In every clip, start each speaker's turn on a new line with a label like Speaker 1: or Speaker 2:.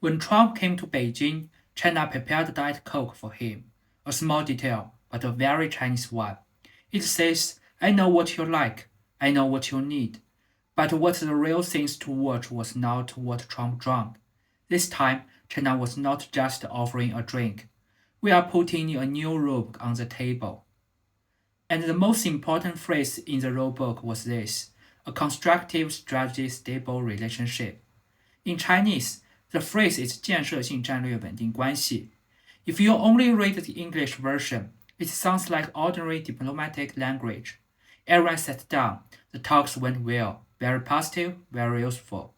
Speaker 1: When Trump came to Beijing, China prepared Diet Coke for him. A small detail, but a very Chinese one. It says, I know what you like, I know what you need. But what the real things to watch was not what Trump drank. This time, China was not just offering a drink. We are putting a new rulebook on the table. And the most important phrase in the rulebook was this: a constructive strategy stable relationship. In Chinese, the phrase is 建设性战略稳定关系. If you only read the English version, it sounds like ordinary diplomatic language. Everyone sat down, the talks went well, very positive, very useful.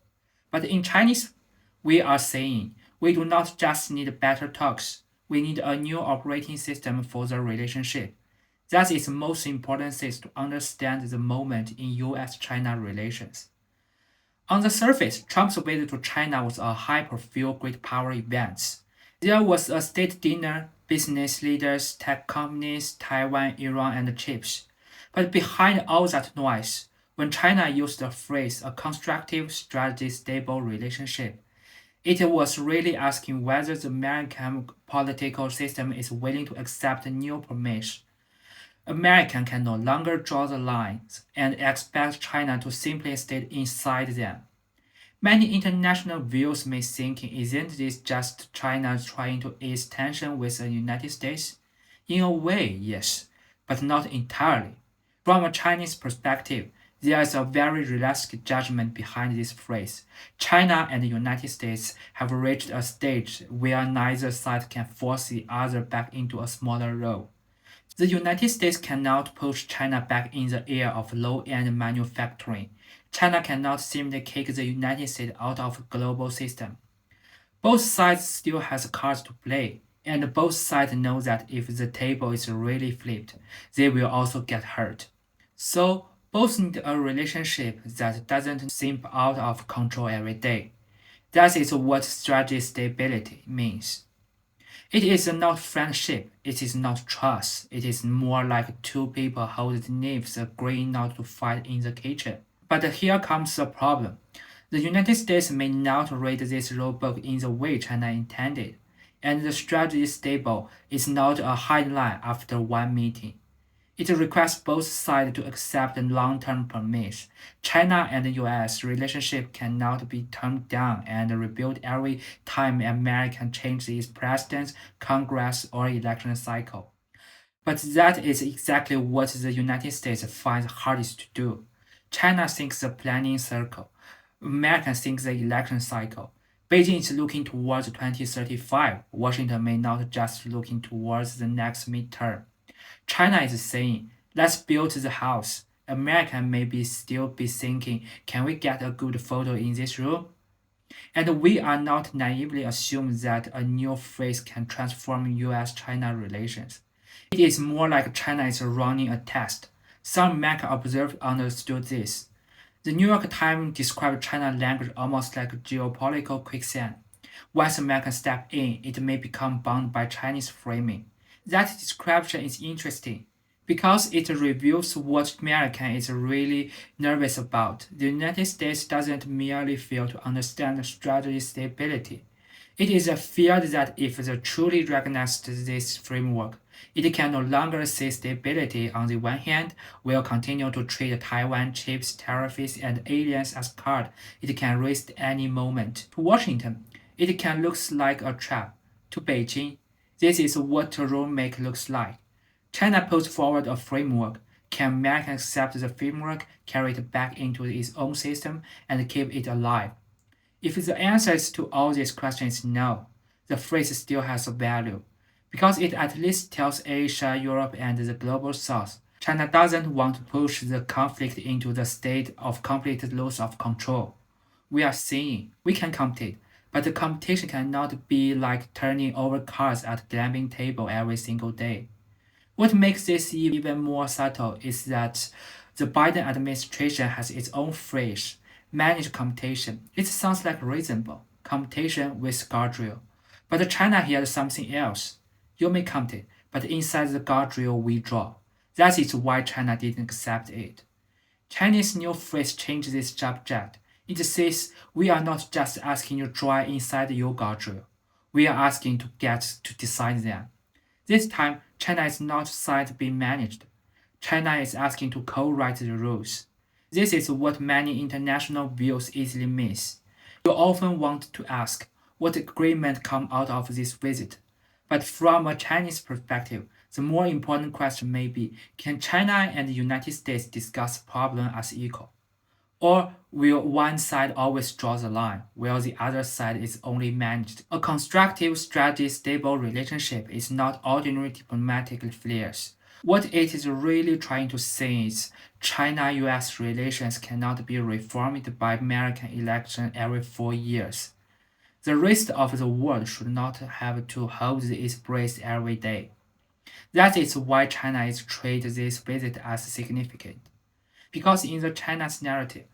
Speaker 1: But in Chinese, we are saying we do not just need better talks, we need a new operating system for the relationship. That is the most important thing to understand the moment in U.S. China relations. On the surface, Trump's visit to China was a high-profile great power event. There was a state dinner, business leaders, tech companies, Taiwan, Iran, and chips. But behind all that noise, when China used the phrase a constructive strategy stable relationship, it was really asking whether the American political system is willing to accept new permission. America can no longer draw the lines and expect China to simply stay inside them. Many international viewers may think, isn't this just China trying to ease tension with the United States? In a way, yes, but not entirely. From a Chinese perspective, there is a very realistic judgment behind this phrase. China and the United States have reached a stage where neither side can force the other back into a smaller role. The United States cannot push China back in the era of low-end manufacturing. China cannot simply kick the United States out of the global system. Both sides still have cards to play, and both sides know that if the table is really flipped, they will also get hurt. So, both need a relationship that doesn't seem out of control every day. That is what strategy stability means. It is not friendship, it is not trust, it is more like two people holding knives agreeing not to fight in the kitchen. But here comes the problem. The United States may not read this rulebook in the way China intended, and the strategy stable is not a headline after one meeting. It requires both sides to accept long-term permits. China and the U.S. relationship cannot be turned down and rebuilt every time America changes its president, Congress, or election cycle. But that is exactly what the United States finds hardest to do. China thinks the planning circle. America thinks the election cycle. Beijing is looking towards 2035. Washington may not just looking towards the next midterm. China is saying, let's build the house. America may still be thinking, can we get a good photo in this room? And we are not naively assume that a new phrase can transform U.S. China relations. It is more like China is running a test. Some American observers understood this. The New York Times described China language almost like geopolitical quicksand. Once Americans step in, it may become bound by Chinese framing. That description is interesting because it reveals what America is really nervous about. The United States doesn't merely fail to understand strategy stability. It is a fear that if they truly recognize this framework, it can no longer see stability on the one hand, will continue to treat Taiwan chips, tariffs, and aliens as cards it can raise at any moment. To Washington, it can look like a trap. To Beijing, this is what a rulemaking looks like. China puts forward a framework. Can America accept the framework, carry it back into its own system, and keep it alive? If the answer to all these questions is no, the phrase still has a value, because it at least tells Asia, Europe, and the global south China doesn't want to push the conflict into the state of complete loss of control. We are saying we can compete, but the competition cannot be like turning over cards at a gambling table every single day. What makes this even more subtle is that the Biden administration has its own phrase, managed competition. It sounds like reasonable competition with guardrail. But China hears something else. You may compete, but inside the guardrail we draw. That is why China didn't accept it. Chinese new phrase changed this subject. It says we are not just asking you to try inside your guardrail. We are asking to get to decide them. This time, China is not side to be managed. China is asking to co-write the rules. This is what many international views easily miss. You often want to ask, what agreement come out of this visit? But from a Chinese perspective, the more important question may be, can China and the United States discuss problem as equal? Or will one side always draw the line, while the other side is only managed? A constructive, strategy, stable relationship is not ordinary diplomatic affairs. What it is really trying to say is China-US relations cannot be reformed by American election every 4 years. The rest of the world should not have to hold its breath every day. That is why China is treated this visit as significant. Because in the Chinese narrative,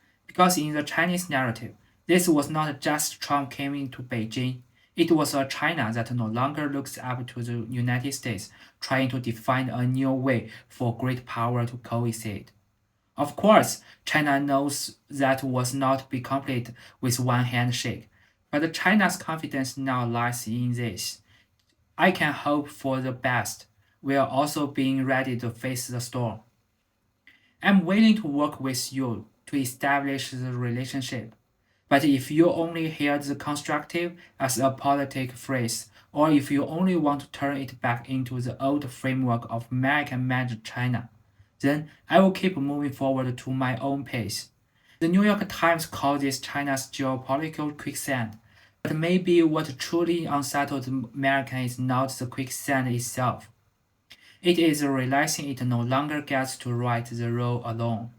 Speaker 1: this was not just Trump coming to Beijing. It was a China that no longer looks up to the United States, trying to define a new way for great power to coexist. Of course, China knows that was not be complete with one handshake, but China's confidence now lies in this. I can hope for the best, while also being ready to face the storm. I'm willing to work with you to establish the relationship. But if you only hear the constructive as a politic phrase, or if you only want to turn it back into the old framework of American managed China, then I will keep moving forward to my own pace. The New York Times calls this China's geopolitical quicksand, but maybe what truly unsettled America is not the quicksand itself. It is realizing it no longer gets to write the role alone.